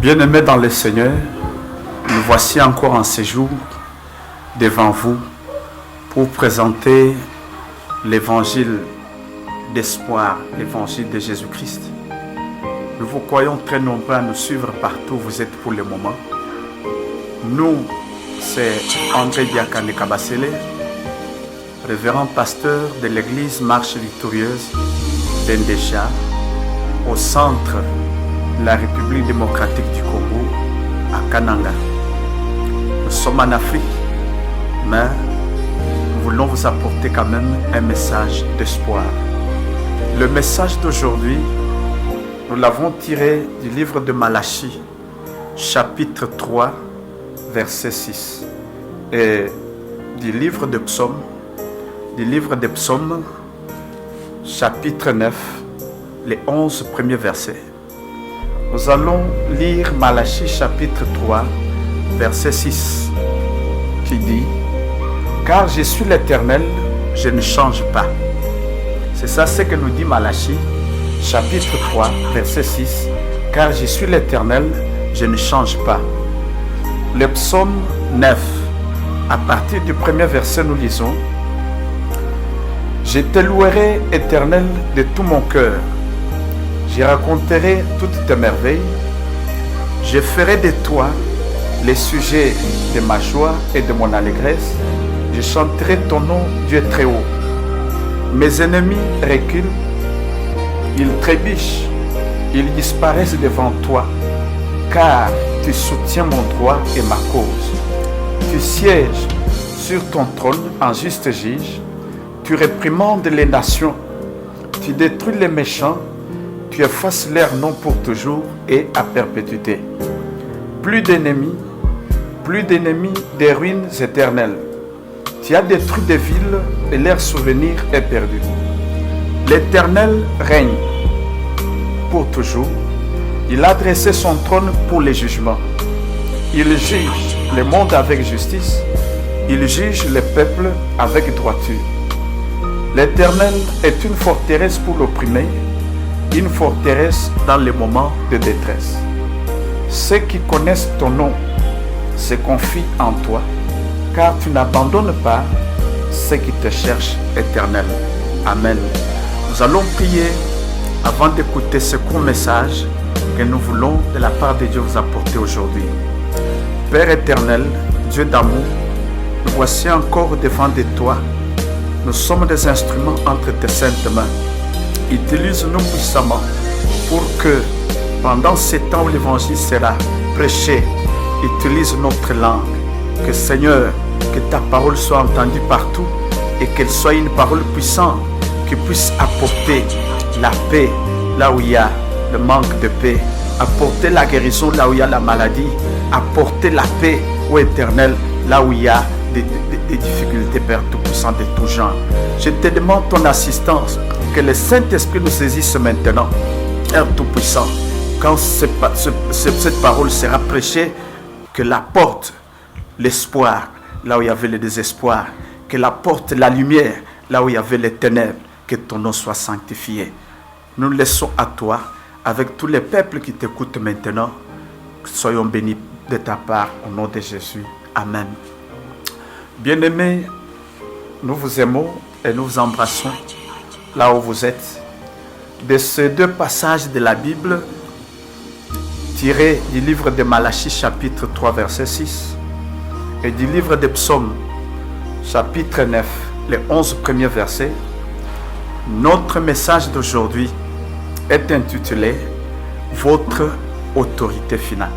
Bien-aimés dans le Seigneur, nous voici encore en séjour devant vous pour présenter l'évangile d'espoir, l'évangile de Jésus-Christ. Nous vous croyons très nombreux à nous suivre partout où vous êtes pour le moment. Nous, c'est André Diakane Kabasele, révérend pasteur de l'église Marche Victorieuse d'Endécha, au centre de la République démocratique du Congo, à Kananga. Nous sommes en Afrique, mais nous voulons vous apporter quand même un message d'espoir. Le message d'aujourd'hui, nous l'avons tiré du livre de Malachie, chapitre 3, verset 6, et du livre de Psaume, chapitre 9, les 11 premiers versets. Nous allons lire Malachie chapitre 3, verset 6, qui dit « Car je suis l'Éternel, je ne change pas. » C'est ça ce que nous dit Malachie, chapitre 3, verset 6. « Car je suis l'Éternel, je ne change pas. » Le psaume 9, à partir du premier verset, nous lisons « Je te louerai, Éternel, de tout mon cœur. Je raconterai toutes tes merveilles. Je ferai de toi les sujets de ma joie et de mon allégresse. Je chanterai ton nom, Dieu très haut. Mes ennemis reculent, ils trébuchent, ils disparaissent devant toi, car tu soutiens mon droit et ma cause. Tu sièges sur ton trône en juste juge. Tu réprimandes les nations. Tu détruis les méchants. Tu effaces leur nom pour toujours et à perpétuité. Plus d'ennemis, des ruines éternelles. Tu as détruit des villes et leur souvenir est perdu. L'Éternel règne pour toujours. Il a dressé son trône pour les jugements. Il juge le monde avec justice. Il juge les peuples avec droiture. L'Éternel est une forteresse pour l'opprimé, une forteresse dans les moments de détresse. Ceux qui connaissent ton nom se confient en toi, car tu n'abandonnes pas ceux qui te cherchent, Éternel. Amen. Nous allons prier avant d'écouter ce court message que nous voulons de la part de Dieu vous apporter aujourd'hui. Père éternel, Dieu d'amour, nous voici encore devant de toi. Nous sommes des instruments entre tes saintes mains. Utilise-nous puissamment pour que pendant ces temps où l'évangile sera prêché, utilise notre langue. Que Seigneur, que ta parole soit entendue partout et qu'elle soit une parole puissante qui puisse apporter la paix là où il y a le manque de paix, apporter la guérison là où il y a la maladie, apporter la paix au éternel là où il y a des difficultés, Père Tout-Puissant de tout genre. Je te demande ton assistance, que le Saint-Esprit nous saisisse maintenant, Père Tout-Puissant. Quand cette parole sera prêchée, qu'elle apporte l'espoir là où il y avait le désespoir, qu'elle apporte la lumière là où il y avait les ténèbres, que ton nom soit sanctifié. Nous le laissons à toi, avec tous les peuples qui t'écoutent maintenant. Soyons bénis de ta part, au nom de Jésus. Amen. Bien-aimés, nous vous aimons et nous vous embrassons là où vous êtes. De ces deux passages de la Bible, tirés du livre de Malachie, chapitre 3, verset 6, et du livre de Psaume, chapitre 9, les 11 premiers versets, notre message d'aujourd'hui est intitulé « Votre autorité finale ».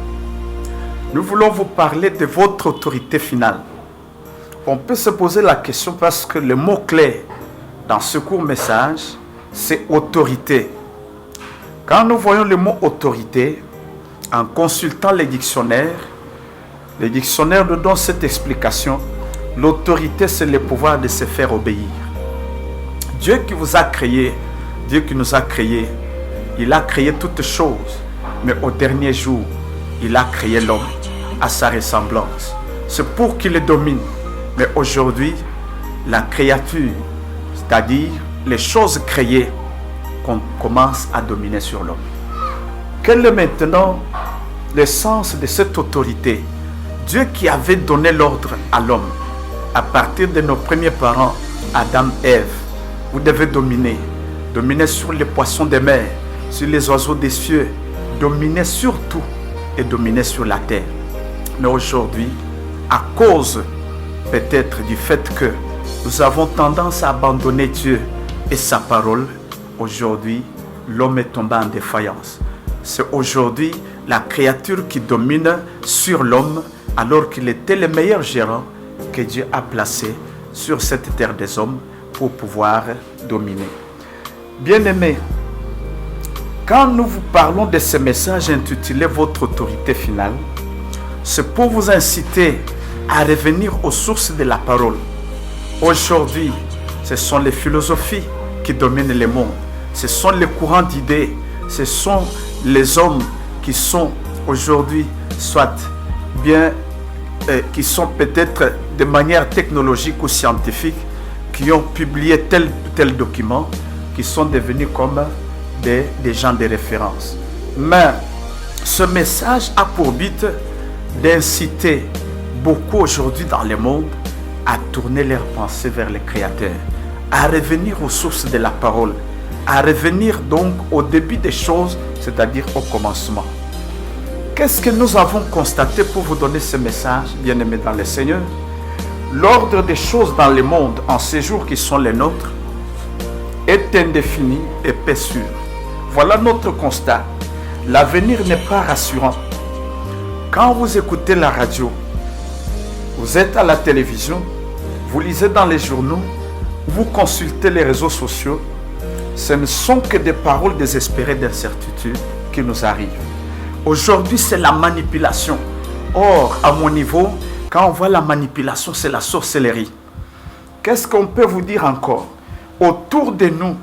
Nous voulons vous parler de votre autorité finale. On peut se poser la question parce que le mot-clé dans ce court message, c'est autorité. Quand nous voyons le mot autorité, en consultant les dictionnaires nous donnent cette explication. L'autorité, c'est le pouvoir de se faire obéir. Dieu qui vous a créé, Dieu qui nous a créés, il a créé toutes choses, mais au dernier jour, il a créé l'homme à sa ressemblance. C'est pour qu'il le domine. Mais aujourd'hui, la créature, c'est-à-dire les choses créées, qu'on commence à dominer sur l'homme. Quelle est maintenant le sens de cette autorité. Dieu qui avait donné l'ordre à l'homme, à partir de nos premiers parents, Adam et Ève, vous devez dominer. Dominer sur les poissons des mers, sur les oiseaux des cieux, dominer sur tout et dominer sur la terre. Mais aujourd'hui, à cause peut-être du fait que nous avons tendance à abandonner Dieu et sa parole, aujourd'hui, l'homme est tombé en défaillance. C'est aujourd'hui la créature qui domine sur l'homme alors qu'il était le meilleur gérant que Dieu a placé sur cette terre des hommes pour pouvoir dominer. Bien-aimés, quand nous vous parlons de ce message intitulé « Votre autorité finale », c'est pour vous inciter à revenir aux sources de la parole. Aujourd'hui, ce sont les philosophies qui dominent le monde. Ce sont les courants d'idées. Ce sont les hommes qui sont aujourd'hui, soit bien, qui sont peut-être de manière technologique ou scientifique, qui ont publié tel document, qui sont devenus comme des gens de référence. Mais ce message a pour but d'inciter beaucoup aujourd'hui dans le monde à tourner leurs pensées vers le Créateur, à revenir aux sources de la parole, à revenir donc au début des choses, c'est-à-dire au commencement. Qu'est-ce que nous avons constaté pour vous donner ce message, bien-aimés dans le Seigneur? L'ordre des choses dans le monde en ces jours qui sont les nôtres est indéfini et peu sûr. Voilà notre constat. L'avenir n'est pas rassurant. Quand vous écoutez la radio, vous êtes à la télévision, vous lisez dans les journaux, vous consultez les réseaux sociaux, ce ne sont que des paroles désespérées d'incertitude qui nous arrivent. Aujourd'hui, c'est la manipulation. Or, à mon niveau, quand on voit la manipulation, c'est la sorcellerie. Qu'est-ce qu'on peut vous dire encore? Autour de nous,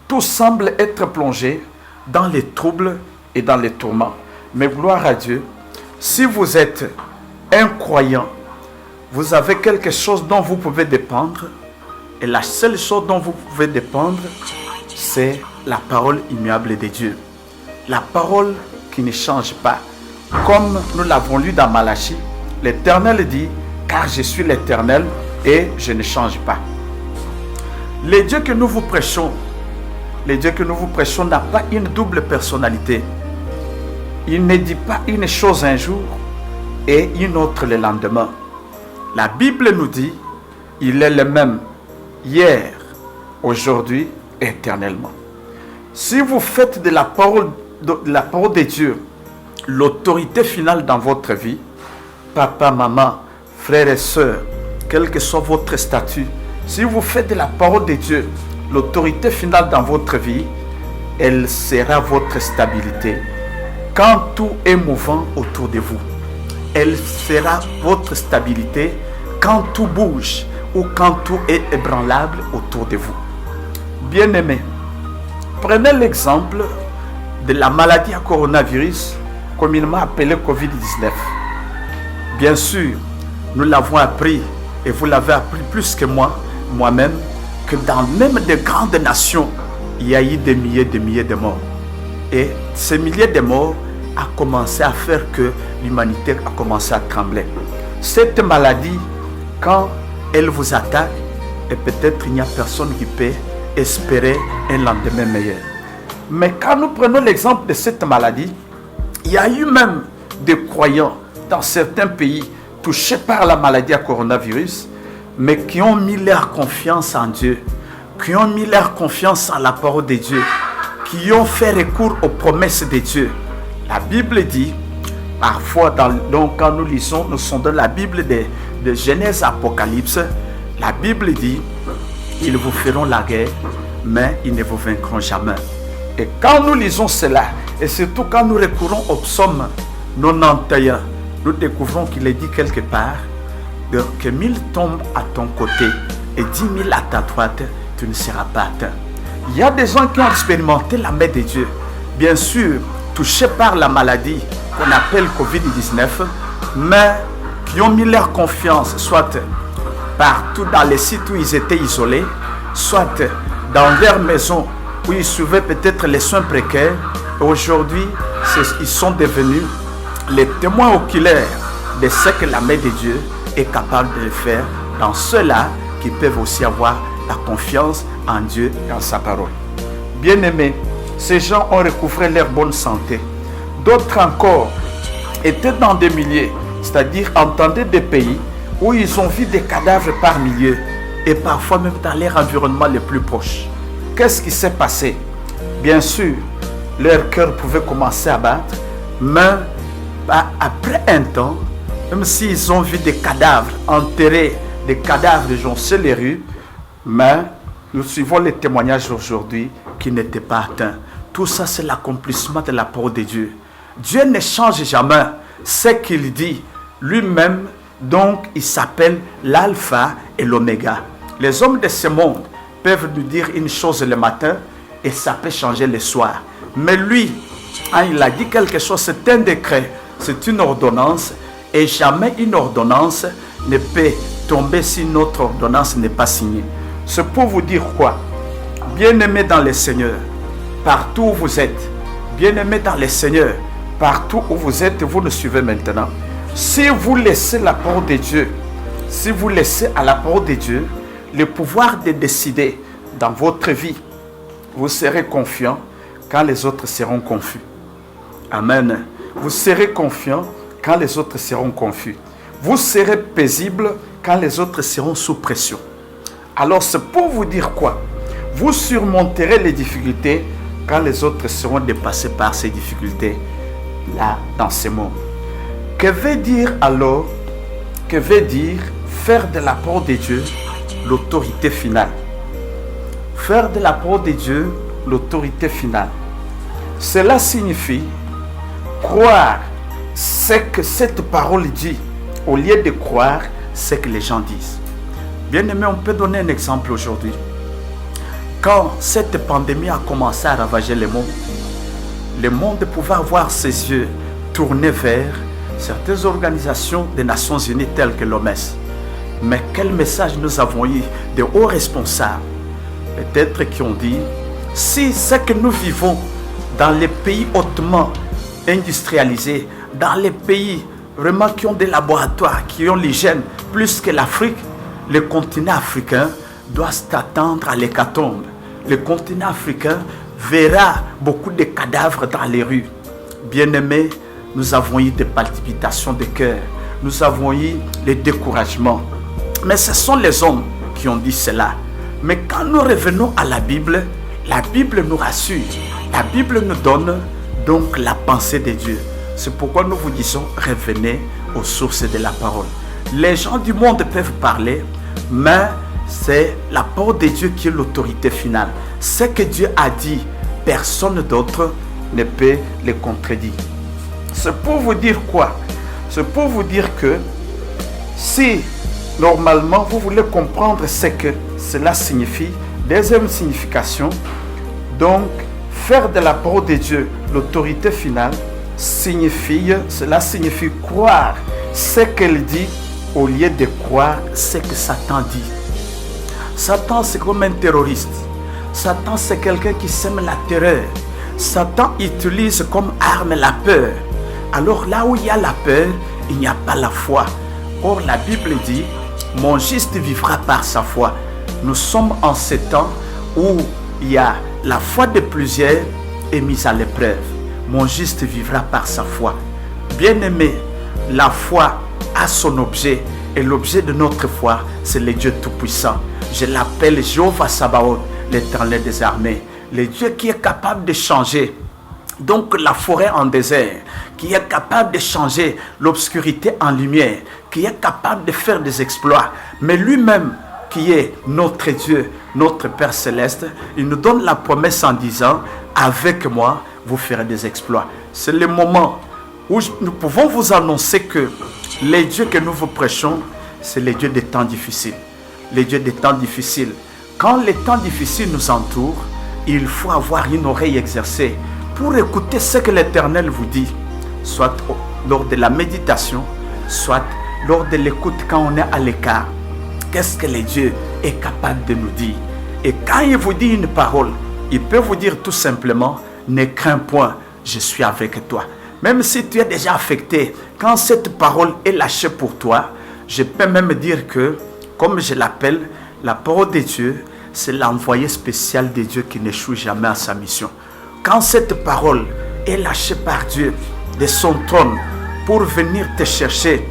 tout semble être plongé dans les troubles et dans les tourments. Mais gloire à Dieu, si vous êtes un croyant, vous avez quelque chose dont vous pouvez dépendre. Et la seule chose dont vous pouvez dépendre, c'est la parole immuable de Dieu. La parole qui ne change pas. Comme nous l'avons lu dans Malachie, l'Éternel dit, car je suis l'Éternel et je ne change pas. Le Dieu que nous vous prêchons, n'a pas une double personnalité. Il ne dit pas une chose un jour et une autre le lendemain. La Bible nous dit, il est le même hier, aujourd'hui, éternellement. Si vous faites de la parole de Dieu l'autorité finale dans votre vie, papa, maman, frères et sœurs, quel que soit votre statut, si vous faites de la parole de Dieu l'autorité finale dans votre vie, elle sera votre stabilité. Quand tout est mouvant autour de vous, elle sera votre stabilité quand tout bouge ou quand tout est ébranlable autour de vous. Bien-aimés, prenez l'exemple de la maladie à coronavirus, communément appelée Covid-19. Bien sûr, nous l'avons appris, et vous l'avez appris plus que moi-même, que dans même de grandes nations, il y a eu des milliers de morts. Et ces milliers de morts a commencé à faire que l'humanité a commencé à trembler. Cette maladie, quand elle vous attaque, et peut-être il n'y a personne qui peut espérer un lendemain meilleur. Mais quand nous prenons l'exemple de cette maladie, il y a eu même des croyants dans certains pays touchés par la maladie à coronavirus, mais qui ont mis leur confiance en Dieu, qui ont mis leur confiance en la parole de Dieu, qui ont fait recours aux promesses de Dieu. La Bible dit, parfois, donc quand nous lisons, nous sommes dans la Bible de Genèse, Apocalypse, la Bible dit, ils vous feront la guerre, mais ils ne vous vaincront jamais. Et quand nous lisons cela, et surtout quand nous recourons au psaume 91, nous découvrons qu'il est dit quelque part que 1000 tombent à ton côté et 10 000 à ta droite, tu ne seras pas atteint. Il y a des gens qui ont expérimenté la main de Dieu, bien sûr, touchés par la maladie qu'on appelle Covid-19, mais qui ont mis leur confiance, soit partout dans les sites où ils étaient isolés, soit dans leur maison où ils suivaient peut-être les soins précaires. Aujourd'hui, ils sont devenus les témoins oculaires de ce que la main de Dieu est capable de faire dans ceux-là qui peuvent aussi avoir la confiance en Dieu et en sa parole. Bien-aimés, ces gens ont recouvré leur bonne santé. D'autres encore étaient dans des milliers, c'est-à-dire entendaient des pays où ils ont vu des cadavres par milliers et parfois même dans leur environnement le plus proche. Qu'est-ce qui s'est passé? Bien sûr, leur cœur pouvait commencer à battre, mais après un temps, même s'ils ont vu des cadavres enterrés, des cadavres joncher les rues, mais nous suivons les témoignages aujourd'hui qui n'étaient pas atteints. Tout ça, c'est l'accomplissement de la parole de Dieu. Dieu ne change jamais ce qu'il dit lui-même, donc il s'appelle l'alpha et l'oméga. Les hommes de ce monde peuvent nous dire une chose le matin et ça peut changer le soir. Mais lui, quand il a dit quelque chose, c'est un décret, c'est une ordonnance et jamais une ordonnance ne peut tomber si notre ordonnance n'est pas signée. C'est pour vous dire quoi? Bien-aimés dans le Seigneur, partout où vous êtes, bien-aimés dans le Seigneur, partout où vous êtes, vous nous suivez maintenant. Si vous laissez la parole de Dieu, si vous laissez à la parole de Dieu le pouvoir de décider dans votre vie, vous serez confiant quand les autres seront confus. Amen. Vous serez confiant quand les autres seront confus. Vous serez paisible quand les autres seront sous pression. Alors c'est pour vous dire quoi? Vous surmonterez les difficultés quand les autres seront dépassés par ces difficultés là dans ce monde. Que veut dire alors, que veut dire faire de la parole de Dieu l'autorité finale? Faire de la parole de Dieu l'autorité finale. Cela signifie croire ce que cette parole dit au lieu de croire ce que les gens disent. Bien-aimé, on peut donner un exemple aujourd'hui. Quand cette pandémie a commencé à ravager le monde pouvait avoir ses yeux tournés vers certaines organisations des Nations Unies telles que l'OMS. Mais quel message nous avons eu de hauts responsables, peut-être qui ont dit, si ce que nous vivons dans les pays hautement industrialisés, dans les pays vraiment qui ont des laboratoires, qui ont l'hygiène plus que l'Afrique, le continent africain doit s'attendre à l'hécatombe. Le continent africain verra beaucoup de cadavres dans les rues. Bien-aimés, nous avons eu des palpitations de cœur, nous avons eu le découragement. Mais ce sont les hommes qui ont dit cela. Mais quand nous revenons à la Bible nous rassure. La Bible nous donne donc la pensée de Dieu. C'est pourquoi nous vous disons, revenez aux sources de la parole. Les gens du monde peuvent parler, mais c'est la parole de Dieu qui est l'autorité finale. Ce que Dieu a dit, personne d'autre ne peut le contredire. C'est pour vous dire quoi? C'est pour vous dire que si normalement vous voulez comprendre ce que cela signifie, deuxième signification, donc faire de la parole de Dieu l'autorité finale, cela signifie croire ce qu'elle dit au lieu de croire ce que Satan dit. Satan, c'est comme un terroriste. Satan, c'est quelqu'un qui sème la terreur. Satan utilise comme arme la peur. Alors là où il y a la peur, il n'y a pas la foi. Or la Bible dit, mon juste vivra par sa foi. Nous sommes en ce temps où il y a la foi de plusieurs est mise à l'épreuve. Mon juste vivra par sa foi. Bien-aimé, la foi a son objet. Et l'objet de notre foi, c'est le Dieu Tout-Puissant. Je l'appelle Jéhovah Sabaoth, l'Éternel des armées. Le Dieu qui est capable de changer donc la forêt en désert, qui est capable de changer l'obscurité en lumière, qui est capable de faire des exploits. Mais lui-même, qui est notre Dieu, notre Père Céleste, il nous donne la promesse en disant, avec moi, vous ferez des exploits. C'est le moment où nous pouvons vous annoncer que les dieux que nous vous prêchons, c'est les dieux des temps difficiles. Les dieux des temps difficiles. Quand les temps difficiles nous entourent, il faut avoir une oreille exercée pour écouter ce que l'Éternel vous dit, soit lors de la méditation, soit lors de l'écoute quand on est à l'écart. Qu'est-ce que le Dieu est capable de nous dire? Et quand il vous dit une parole, il peut vous dire tout simplement, ne crains point, je suis avec toi. Même si tu es déjà affecté, quand cette parole est lâchée pour toi, je peux même dire que, comme je l'appelle, la parole de Dieu, c'est l'envoyé spécial de Dieu qui n'échoue jamais à sa mission. Quand cette parole est lâchée par Dieu de son trône pour venir te chercher,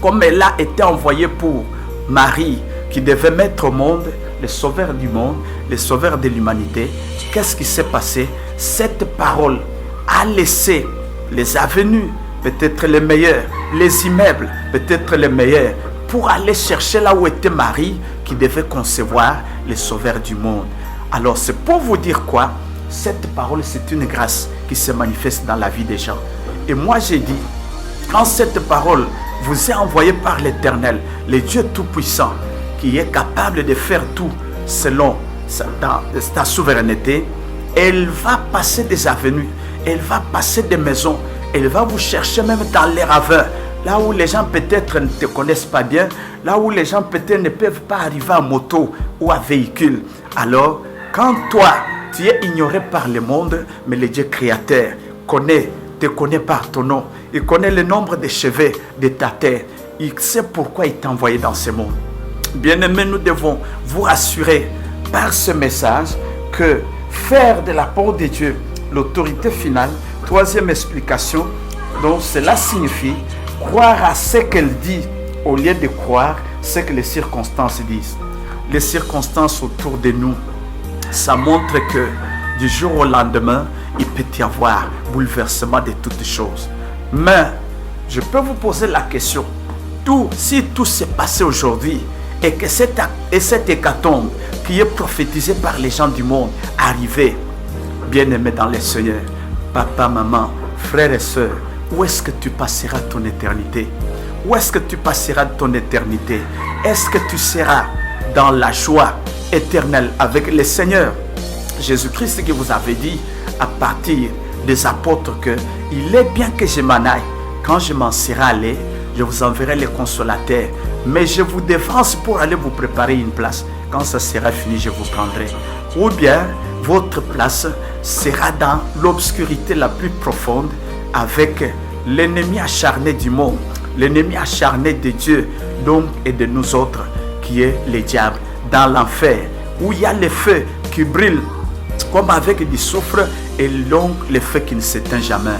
comme elle a été envoyée pour Marie, qui devait mettre au monde le sauveur du monde, le sauveur de l'humanité, qu'est-ce qui s'est passé? Cette parole a laissé les avenues, peut-être les meilleurs, les immeubles, peut-être les meilleurs, pour aller chercher là où était Marie, qui devait concevoir le sauveur du monde. Alors c'est pour vous dire quoi? Cette parole, c'est une grâce qui se manifeste dans la vie des gens. Et moi j'ai dit, quand cette parole vous est envoyée par l'Éternel, le Dieu Tout-Puissant, qui est capable de faire tout selon sa souveraineté, elle va passer des avenues, elle va passer des maisons, elle va vous chercher même dans les ravins, là où les gens peut-être ne te connaissent pas bien, là où les gens peut-être ne peuvent pas arriver à moto ou à véhicule. Alors, quand toi, tu es ignoré par le monde, mais le Dieu créateur te connaît par ton nom, il connaît le nombre de cheveux de ta tête, il sait pourquoi il t'a envoyé dans ce monde. Bien-aimés, nous devons vous rassurer par ce message que faire de la parole de Dieu l'autorité finale. Troisième explication, donc cela signifie croire à ce qu'elle dit au lieu de croire ce que les circonstances disent. Les circonstances autour de nous, ça montre que du jour au lendemain, il peut y avoir bouleversement de toutes choses. Mais je peux vous poser la question, si tout s'est passé aujourd'hui, et que cette hécatombe qui est prophétisée par les gens du monde arrivait, bien-aimé dans le Seigneur, papa, maman, frères et sœurs, où est-ce que tu passeras ton éternité? Où est-ce que tu passeras ton éternité? Est-ce que tu seras dans la joie éternelle avec le Seigneur? Jésus-Christ qui vous avait dit à partir des apôtres que il est bien que je m'en aille. Quand je m'en serai allé, je vous enverrai les consolateurs. Mais je vous défense pour aller vous préparer une place. Quand ça sera fini, je vous prendrai. Ou bien, votre place sera dans l'obscurité la plus profonde avec l'ennemi acharné du monde, l'ennemi acharné de Dieu, donc et de nous autres, qui est le diable, dans l'enfer, où il y a le feu qui brûle comme avec du soufre et donc le feu qui ne s'éteint jamais.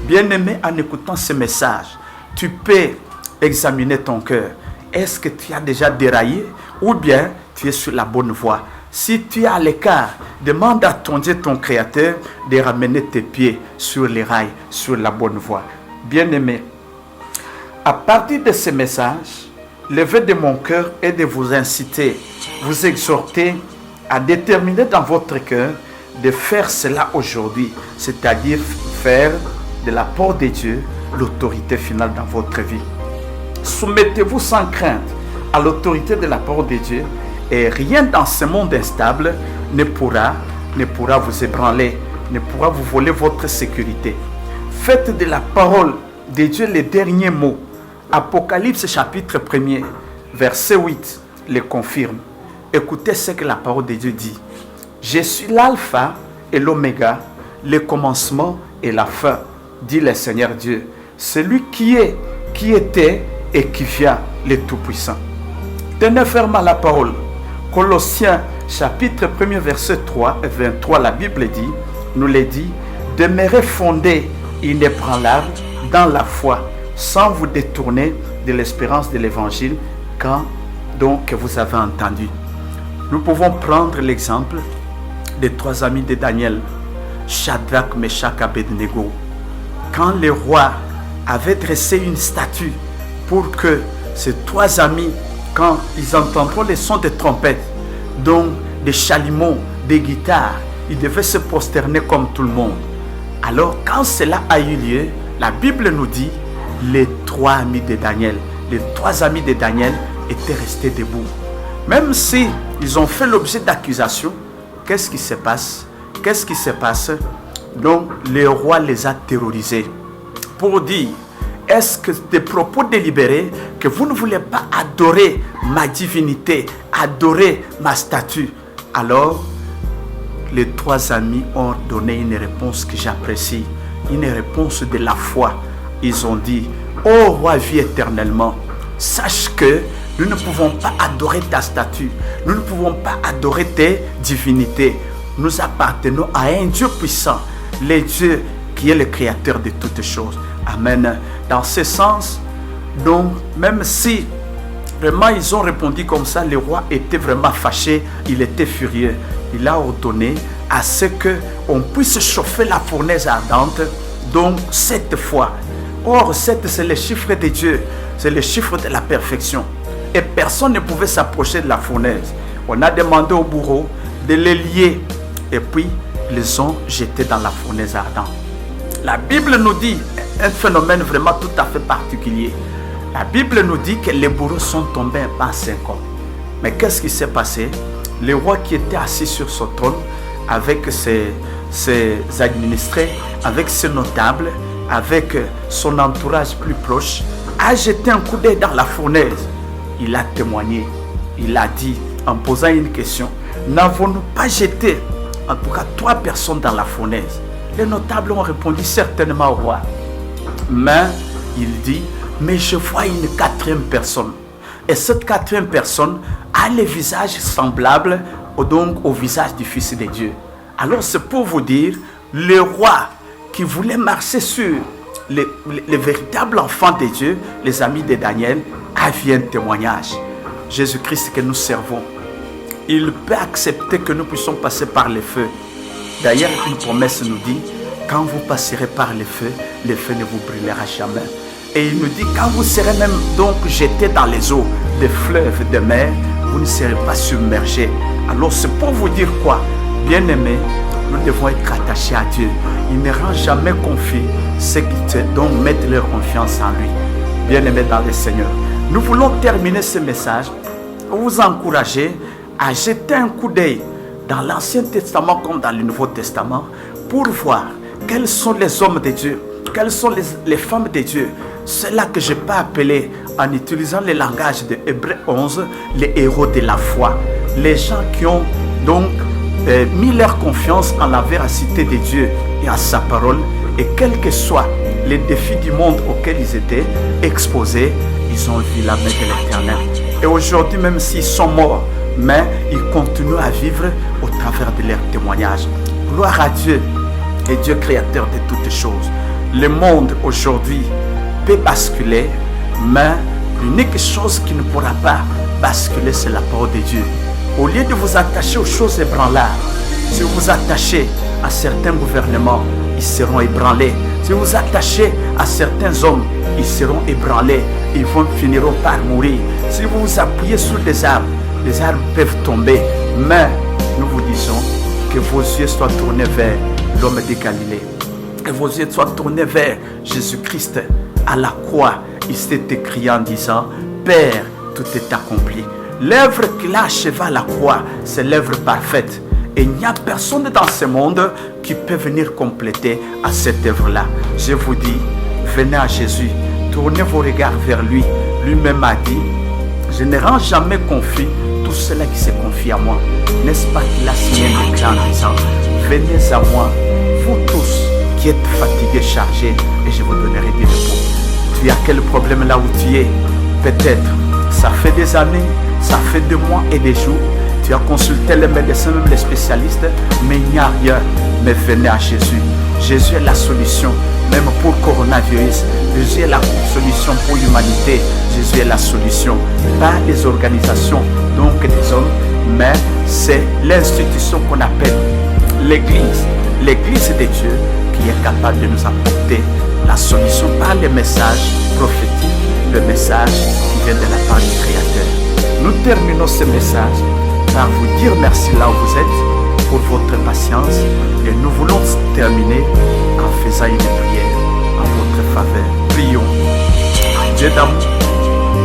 Bien-aimé, en écoutant ce message, tu peux examiner ton cœur. Est-ce que tu as déjà déraillé ou bien tu es sur la bonne voie? Si tu es à l'écart, demande à ton Dieu, ton Créateur, de ramener tes pieds sur les rails, sur la bonne voie. Bien-aimé, à partir de ce message, le vœu de mon cœur est de vous inciter, vous exhorter à déterminer dans votre cœur de faire cela aujourd'hui, c'est-à-dire faire de la parole de Dieu l'autorité finale dans votre vie. Soumettez-vous sans crainte à l'autorité de la parole de Dieu et rien dans ce monde instable ne pourra vous ébranler, ne pourra vous voler votre sécurité. Faites de la parole de Dieu les derniers mots. Apocalypse chapitre 1er, verset 8 le confirme. Écoutez ce que la parole de Dieu dit. Je suis l'alpha et l'oméga, le commencement et la fin, dit le Seigneur Dieu, celui qui est, qui était et qui vient, le Tout-Puissant. Tenez ferme à la parole. Colossiens chapitre 1er verset 3 et 23, la Bible dit, nous le dit, demeurez fondés, inébranlables dans la foi, sans vous détourner de l'espérance de l'évangile quand donc vous avez entendu. Nous pouvons prendre l'exemple des trois amis de Daniel, Shadrach, Meshach, Abednego. Quand le roi avait dressé une statue pour que ces trois amis, quand ils entendront les sons des trompettes, donc des chalumeaux, des guitares, ils devaient se prosterner comme tout le monde. Alors quand cela a eu lieu, la Bible nous dit, les trois amis de Daniel étaient restés debout. Même si ils ont fait l'objet d'accusations, qu'est-ce qui se passe? Donc le roi les a terrorisés pour dire, est-ce que des propos délibérés que vous ne voulez pas adorer ma divinité, adorer ma statue? Alors les trois amis ont donné une réponse que j'apprécie. une réponse de la foi. Ils ont dit, ô roi, vis éternellement. Sache que nous ne pouvons pas adorer ta statue. Nous ne pouvons pas adorer tes divinités. Nous appartenons à un Dieu puissant, le Dieu qui est le créateur de toutes choses. Amen. Dans ce sens, donc, même si vraiment ils ont répondu comme ça, le roi était vraiment fâché, il était furieux. Il a ordonné à ce qu'on puisse chauffer la fournaise ardente, donc 7 fois. Or, 7, c'est le chiffre de Dieu, c'est le chiffre de la perfection. Et personne ne pouvait s'approcher de la fournaise. On a demandé au bourreau de les lier et puis ils les ont jetés dans la fournaise ardente. La Bible nous dit un phénomène vraiment tout à fait particulier. La Bible nous dit que les bourreaux sont tombés en 5 hommes. Mais qu'est-ce qui s'est passé? Le roi qui était assis sur son trône avec ses administrés, avec ses notables, avec son entourage plus proche, a jeté un coup d'œil dans la fournaise. Il a témoigné, il a dit en posant une question, n'avons-nous pas jeté en tout cas 3 personnes dans la fournaise? Les notables ont répondu certainement au roi. Mais il dit, mais je vois une 4e personne. Et cette 4e personne a le visage semblable donc au visage du Fils de Dieu. Alors c'est pour vous dire, le roi qui voulait marcher sur les véritables enfants de Dieu, les amis de Daniel, a vu un témoignage. Jésus-Christ que nous servons, il peut accepter que nous puissions passer par le feu. D'ailleurs, une promesse nous dit, quand vous passerez par le feu ne vous brûlera jamais. Et il nous dit, quand vous serez même donc jeté dans les eaux des fleuves, des mers, vous ne serez pas submergés. Alors c'est pour vous dire quoi? Bien-aimés, nous devons être attachés à Dieu. Il ne rend jamais confiant ceux qui donc mettent leur confiance en lui. Bien-aimés dans le Seigneur, nous voulons terminer ce message pour vous encourager à jeter un coup d'œil dans l'Ancien Testament comme dans le Nouveau Testament pour voir quels sont les hommes de Dieu, quelles sont les femmes de Dieu. C'est là que je peux appeler, en utilisant le langage de Hébreux 11, les héros de la foi. Les gens qui ont donc mis leur confiance en la véracité de Dieu et à sa parole. Et quels que soient les défis du monde auxquels ils étaient exposés, ils ont vu la main de l'Éternel. Et aujourd'hui, même s'ils sont morts, mais ils continuent à vivre au travers de leurs témoignages. Gloire à Dieu et Dieu créateur de toutes choses. Le monde aujourd'hui peut basculer, mais l'unique chose qui ne pourra pas basculer, c'est la parole de Dieu. Au lieu de vous attacher aux choses ébranlables, si vous vous attachez à certains gouvernements, ils seront ébranlés. Si vous vous attachez à certains hommes, ils seront ébranlés. Ils finiront par mourir. Si vous vous appuyez sur les arbres peuvent tomber. Mais nous vous disons que vos yeux soient tournés vers l'homme de Galilée. Que vos yeux soient tournés vers Jésus-Christ. À la croix, il s'est écrit en disant, Père, tout est accompli. L'œuvre qu'il a achevée à la croix, c'est l'œuvre parfaite. Et il n'y a personne dans ce monde qui peut venir compléter à cette œuvre-là. Je vous dis, venez à Jésus, tournez vos regards vers lui. Lui-même a dit, je ne rends jamais confiant tout cela qui se confie à moi. N'est-ce pas qu'il a signé un décret en disant, venez à moi, vous tous qui êtes fatigués, chargés, et je vous donnerai du repos. Tu as quel problème là où tu es? Peut-être, ça fait des années, ça fait des mois et des jours. Tu as consulté les médecins, même les spécialistes, mais il n'y a rien. Mais venez à Jésus. Jésus est la solution, même pour le coronavirus. Jésus est la solution pour l'humanité. Jésus est la solution. Pas les organisations, donc des hommes, mais c'est l'institution qu'on appelle l'Église. L'Église de Dieu qui est capable de nous apporter la solution par le message prophétique, le message qui vient de la part du Créateur. Nous terminons ce message par vous dire merci là où vous êtes pour votre patience et nous voulons terminer en faisant une prière en votre faveur. Prions. Dieu d'amour,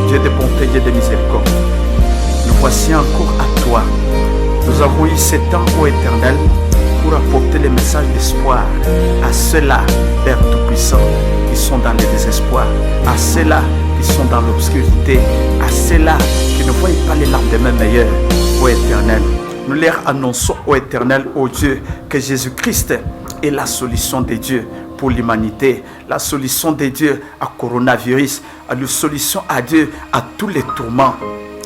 Dieu de bonté, Dieu de miséricorde, nous voici encore à toi. Nous avons eu ce temps, ô Éternel, pour apporter le message d'espoir à ceux-là, Père Tout-Puissant, qui sont dans le désespoir, à ceux-là qui sont dans l'obscurité, à ceux-là qui ne voient pas les lendemains meilleurs, ô Éternel. Nous leur annonçons, ô Éternel, ô Dieu, que Jésus-Christ est la solution de Dieu pour l'humanité, la solution de Dieu à coronavirus, la solution à Dieu à tous les tourments,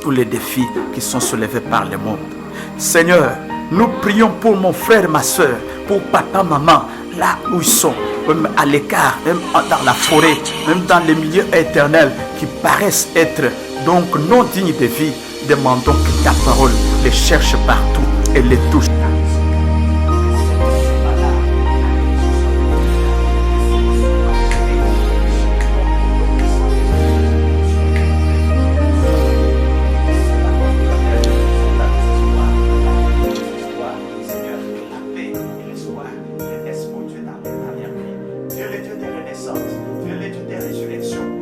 tous les défis qui sont soulevés par le monde. Seigneur, nous prions pour mon frère, ma soeur, pour papa, maman, là où ils sont, même à l'écart, même dans la forêt, même dans les milieux éternels qui paraissent être donc non dignes de vie. Demandons que ta parole les cherche partout et les touche. Dieu le Dieu des renaissances, Dieu le Dieu des résurrections.